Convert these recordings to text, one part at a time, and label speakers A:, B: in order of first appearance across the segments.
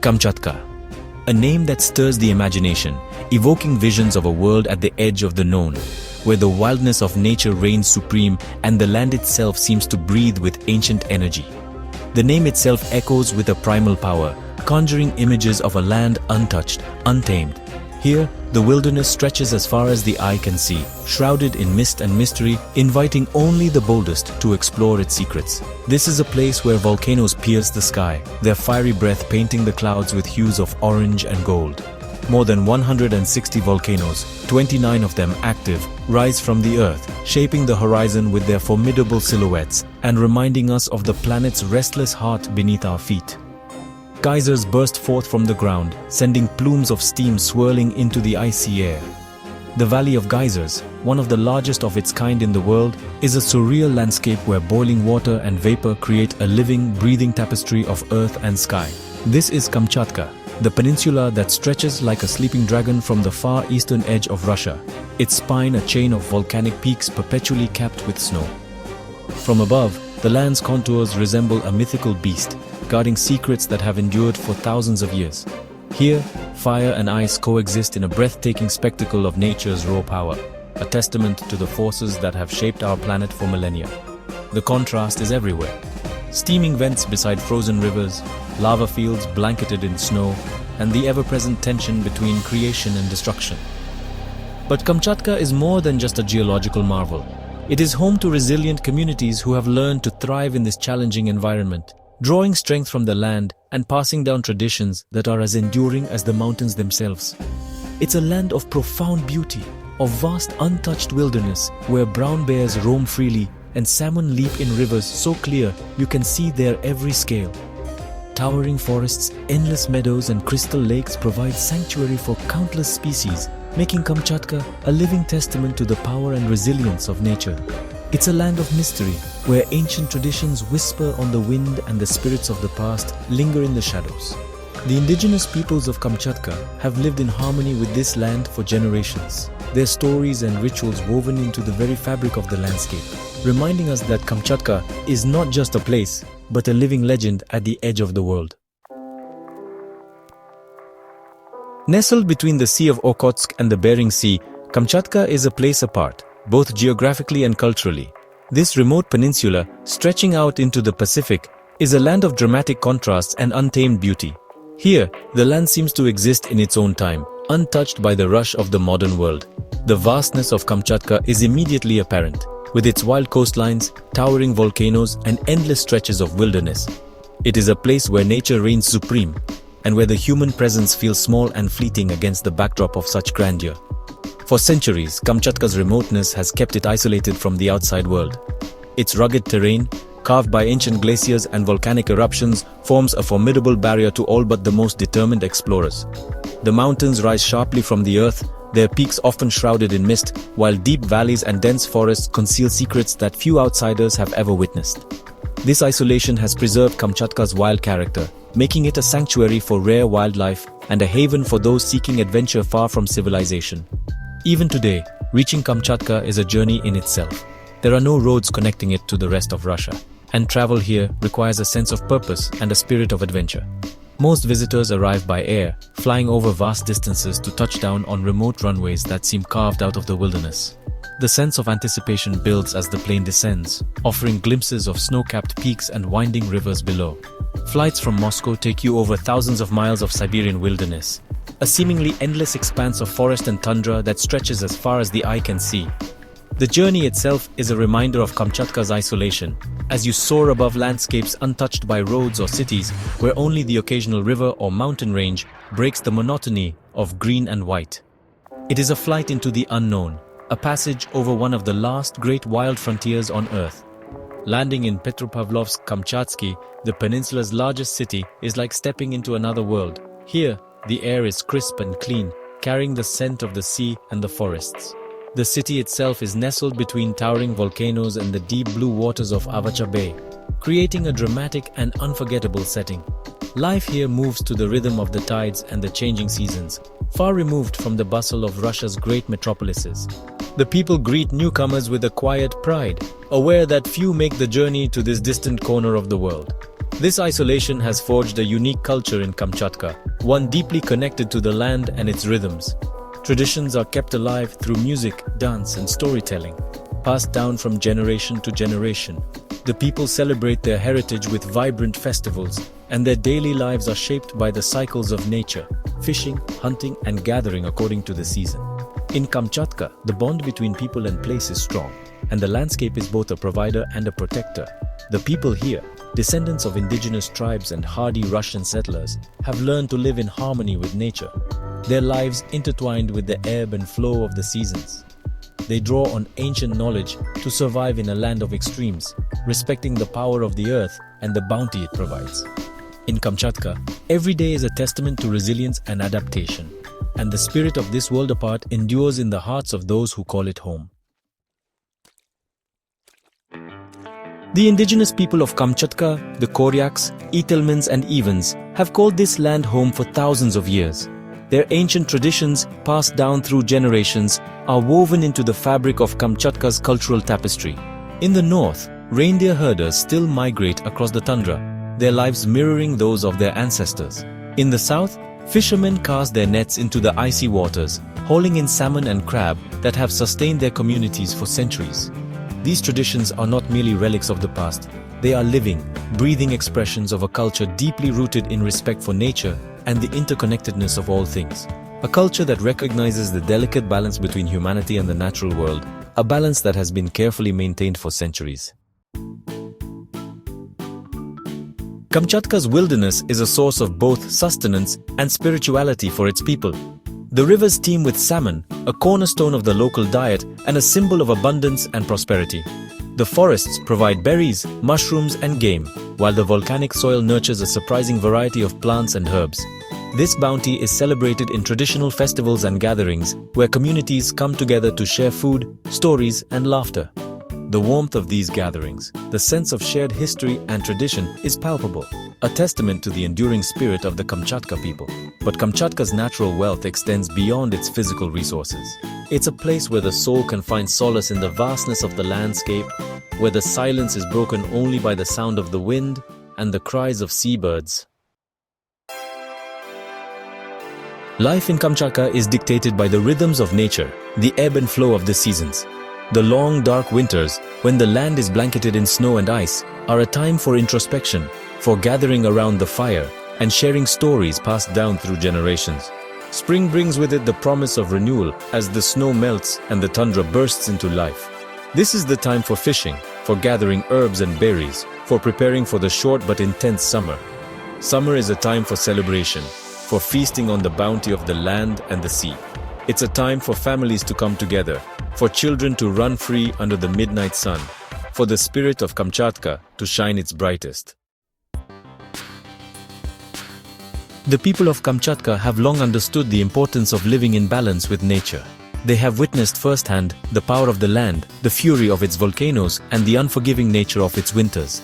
A: Kamchatka, a name that stirs the imagination, evoking visions of a world at the edge of the known, where the wildness of nature reigns supreme and the land itself seems to breathe with ancient energy. The name itself echoes with a primal power, conjuring images of a land untouched, untamed. Here, the wilderness stretches as far as the eye can see, shrouded in mist and mystery, inviting only the boldest to explore its secrets. This is a place where volcanoes pierce the sky, their fiery breath painting the clouds with hues of orange and gold. More than 160 volcanoes, 29 of them active, rise from the earth, shaping the horizon with their formidable silhouettes and reminding us of the planet's restless heart beneath our feet. Geysers burst forth from the ground, sending plumes of steam swirling into the icy air. The Valley of Geysers, one of the largest of its kind in the world, is a surreal landscape where boiling water and vapor create a living, breathing tapestry of earth and sky. This is Kamchatka, the peninsula that stretches like a sleeping dragon from the far eastern edge of Russia, its spine a chain of volcanic peaks perpetually capped with snow. From above, the land's contours resemble a mythical beast, guarding secrets that have endured for thousands of years. Here, fire and ice coexist in a breathtaking spectacle of nature's raw power, a testament to the forces that have shaped our planet for millennia. The contrast is everywhere. Steaming vents beside frozen rivers, lava fields blanketed in snow, and the ever-present tension between creation and destruction. But Kamchatka is more than just a geological marvel. It is home to resilient communities who have learned to thrive in this challenging environment, drawing strength from the land and passing down traditions that are as enduring as the mountains themselves. It's a land of profound beauty, of vast untouched wilderness where brown bears roam freely and salmon leap in rivers so clear you can see their every scale. Towering forests, endless meadows and crystal lakes provide sanctuary for countless species, making Kamchatka a living testament to the power and resilience of nature. It's a land of mystery, where ancient traditions whisper on the wind and the spirits of the past linger in the shadows. The indigenous peoples of Kamchatka have lived in harmony with this land for generations, their stories and rituals woven into the very fabric of the landscape, reminding us that Kamchatka is not just a place, but a living legend at the edge of the world. Nestled between the Sea of Okhotsk and the Bering Sea, Kamchatka is a place apart, both geographically and culturally. This remote peninsula, stretching out into the Pacific, is a land of dramatic contrasts and untamed beauty. Here, the land seems to exist in its own time, untouched by the rush of the modern world. The vastness of Kamchatka is immediately apparent, with its wild coastlines, towering volcanoes, and endless stretches of wilderness. It is a place where nature reigns supreme, and where the human presence feels small and fleeting against the backdrop of such grandeur. For centuries, Kamchatka's remoteness has kept it isolated from the outside world. Its rugged terrain, carved by ancient glaciers and volcanic eruptions, forms a formidable barrier to all but the most determined explorers. The mountains rise sharply from the earth, their peaks often shrouded in mist, while deep valleys and dense forests conceal secrets that few outsiders have ever witnessed. This isolation has preserved Kamchatka's wild character, making it a sanctuary for rare wildlife and a haven for those seeking adventure far from civilization. Even today, reaching Kamchatka is a journey in itself. There are no roads connecting it to the rest of Russia, and travel here requires a sense of purpose and a spirit of adventure. Most visitors arrive by air, flying over vast distances to touch down on remote runways that seem carved out of the wilderness. The sense of anticipation builds as the plane descends, offering glimpses of snow-capped peaks and winding rivers below. Flights from Moscow take you over thousands of miles of Siberian wilderness, a seemingly endless expanse of forest and tundra that stretches as far as the eye can see. The journey itself is a reminder of Kamchatka's isolation, as you soar above landscapes untouched by roads or cities, where only the occasional river or mountain range breaks the monotony of green and white. It is a flight into the unknown, a passage over one of the last great wild frontiers on Earth. Landing in Petropavlovsk-Kamchatsky, the peninsula's largest city, is like stepping into another world. Here, the air is crisp and clean, carrying the scent of the sea and the forests. The city itself is nestled between towering volcanoes and the deep blue waters of Avacha Bay, creating a dramatic and unforgettable setting. Life here moves to the rhythm of the tides and the changing seasons, far removed from the bustle of Russia's great metropolises. The people greet newcomers with a quiet pride, aware that few make the journey to this distant corner of the world. This isolation has forged a unique culture in Kamchatka, one deeply connected to the land and its rhythms. Traditions are kept alive through music, dance, and storytelling, passed down from generation to generation. The people celebrate their heritage with vibrant festivals, and their daily lives are shaped by the cycles of nature, fishing, hunting, and gathering according to the season. In Kamchatka, the bond between people and place is strong, and the landscape is both a provider and a protector. The people here, descendants of indigenous tribes and hardy Russian settlers, have learned to live in harmony with nature, their lives intertwined with the ebb and flow of the seasons. They draw on ancient knowledge to survive in a land of extremes, respecting the power of the earth and the bounty it provides. In Kamchatka, every day is a testament to resilience and adaptation, and the spirit of this world apart endures in the hearts of those who call it home. The indigenous people of Kamchatka, the Koryaks, Etelmans and Evans, have called this land home for thousands of years. Their ancient traditions, passed down through generations, are woven into the fabric of Kamchatka's cultural tapestry. In the north, reindeer herders still migrate across the tundra, their lives mirroring those of their ancestors. In the south, fishermen cast their nets into the icy waters, hauling in salmon and crab that have sustained their communities for centuries. These traditions are not merely relics of the past, they are living, breathing expressions of a culture deeply rooted in respect for nature and the interconnectedness of all things. A culture that recognizes the delicate balance between humanity and the natural world, a balance that has been carefully maintained for centuries. Kamchatka's wilderness is a source of both sustenance and spirituality for its people. The rivers teem with salmon, a cornerstone of the local diet and a symbol of abundance and prosperity. The forests provide berries, mushrooms and game, while the volcanic soil nurtures a surprising variety of plants and herbs. This bounty is celebrated in traditional festivals and gatherings, where communities come together to share food, stories and laughter. The warmth of these gatherings, the sense of shared history and tradition is palpable, a testament to the enduring spirit of the Kamchatka people. But Kamchatka's natural wealth extends beyond its physical resources. It's a place where the soul can find solace in the vastness of the landscape, where the silence is broken only by the sound of the wind and the cries of seabirds. Life in Kamchatka is dictated by the rhythms of nature, the ebb and flow of the seasons. The long, dark winters, when the land is blanketed in snow and ice, are a time for introspection, for gathering around the fire and sharing stories passed down through generations. Spring brings with it the promise of renewal as the snow melts and the tundra bursts into life. This is the time for fishing, for gathering herbs and berries, for preparing for the short but intense summer. Summer is a time for celebration, for feasting on the bounty of the land and the sea. It's a time for families to come together, for children to run free under the midnight sun, for the spirit of Kamchatka to shine its brightest. The people of Kamchatka have long understood the importance of living in balance with nature. They have witnessed firsthand the power of the land, the fury of its volcanoes, and the unforgiving nature of its winters.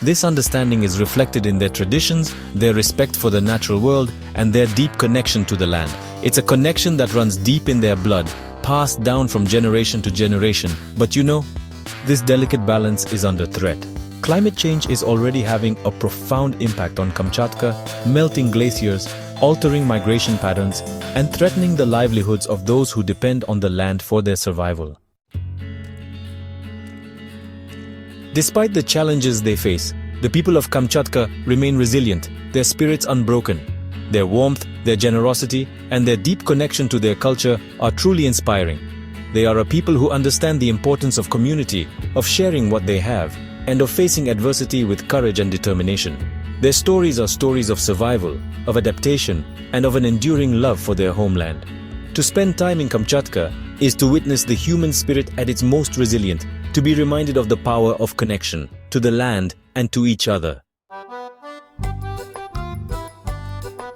A: This understanding is reflected in their traditions, their respect for the natural world, and their deep connection to the land. It's a connection that runs deep in their blood, passed down from generation to generation. But you know, this delicate balance is under threat. Climate change is already having a profound impact on Kamchatka, melting glaciers, altering migration patterns, and threatening the livelihoods of those who depend on the land for their survival. Despite the challenges they face, the people of Kamchatka remain resilient, their spirits unbroken. Their warmth, their generosity, and their deep connection to their culture are truly inspiring. They are a people who understand the importance of community, of sharing what they have, and of facing adversity with courage and determination. Their stories are stories of survival, of adaptation, and of an enduring love for their homeland. To spend time in Kamchatka is to witness the human spirit at its most resilient, to be reminded of the power of connection to the land and to each other.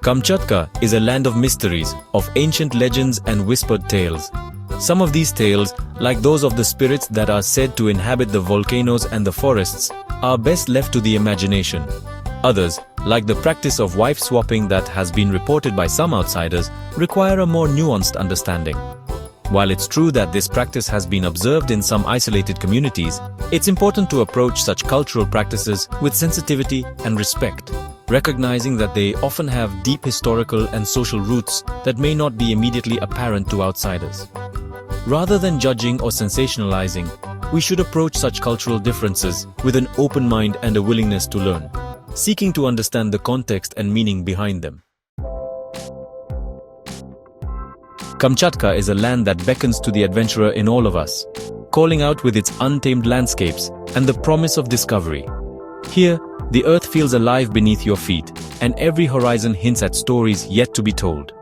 A: Kamchatka is a land of mysteries, of ancient legends and whispered tales. Some of these tales, like those of the spirits that are said to inhabit the volcanoes and the forests, are best left to the imagination. Others, like the practice of wife swapping that has been reported by some outsiders, require a more nuanced understanding. While it's true that this practice has been observed in some isolated communities, It's important to approach such cultural practices with sensitivity and respect, recognizing that they often have deep historical and social roots that may not be immediately apparent to outsiders. Rather than judging or sensationalizing, we should approach such cultural differences with an open mind and a willingness to learn, seeking to understand the context and meaning behind them. Kamchatka is a land that beckons to the adventurer in all of us, calling out with its untamed landscapes and the promise of discovery. Here, the earth feels alive beneath your feet, and every horizon hints at stories yet to be told.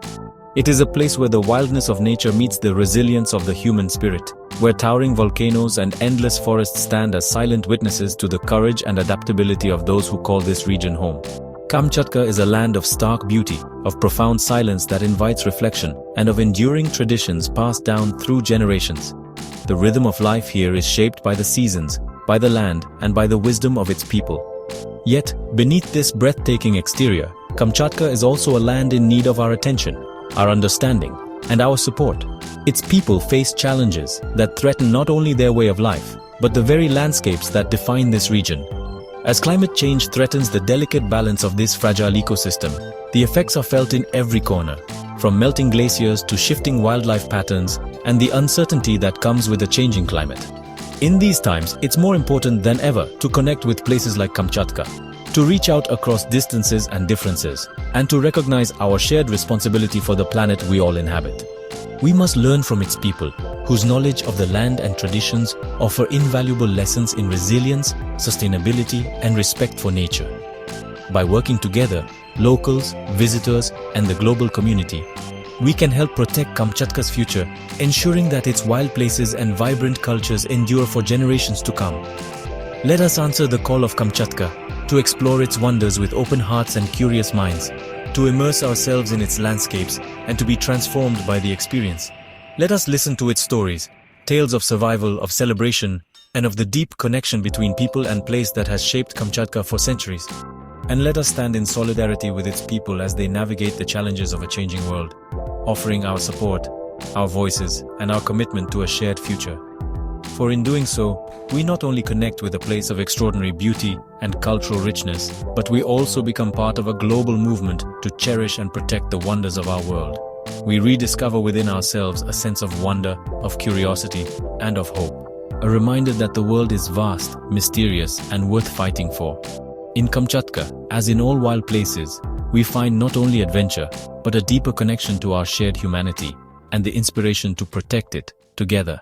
A: It is a place where the wildness of nature meets the resilience of the human spirit, where towering volcanoes and endless forests stand as silent witnesses to the courage and adaptability of those who call this region home. Kamchatka is a land of stark beauty, of profound silence that invites reflection, and of enduring traditions passed down through generations. The rhythm of life here is shaped by the seasons, by the land, and by the wisdom of its people. Yet, beneath this breathtaking exterior, Kamchatka is also a land in need of our attention, our understanding, and our support. Its people face challenges that threaten not only their way of life, but the very landscapes that define this region. As climate change threatens the delicate balance of this fragile ecosystem, the effects are felt in every corner, from melting glaciers to shifting wildlife patterns and the uncertainty that comes with a changing climate. In these times, it's more important than ever to connect with places like Kamchatka, to reach out across distances and differences, and to recognize our shared responsibility for the planet we all inhabit. We must learn from its people, whose knowledge of the land and traditions offer invaluable lessons in resilience, sustainability, and respect for nature. By working together, locals, visitors, and the global community, we can help protect Kamchatka's future, ensuring that its wild places and vibrant cultures endure for generations to come. Let us answer the call of Kamchatka, to explore its wonders with open hearts and curious minds, to immerse ourselves in its landscapes, and to be transformed by the experience. Let us listen to its stories, tales of survival, of celebration, and of the deep connection between people and place that has shaped Kamchatka for centuries. And let us stand in solidarity with its people as they navigate the challenges of a changing world, offering our support, our voices, and our commitment to a shared future. For in doing so, we not only connect with a place of extraordinary beauty and cultural richness, but we also become part of a global movement to cherish and protect the wonders of our world. We rediscover within ourselves a sense of wonder, of curiosity, and of hope. A reminder that the world is vast, mysterious, and worth fighting for. In Kamchatka, as in all wild places, we find not only adventure, but a deeper connection to our shared humanity, and the inspiration to protect it together.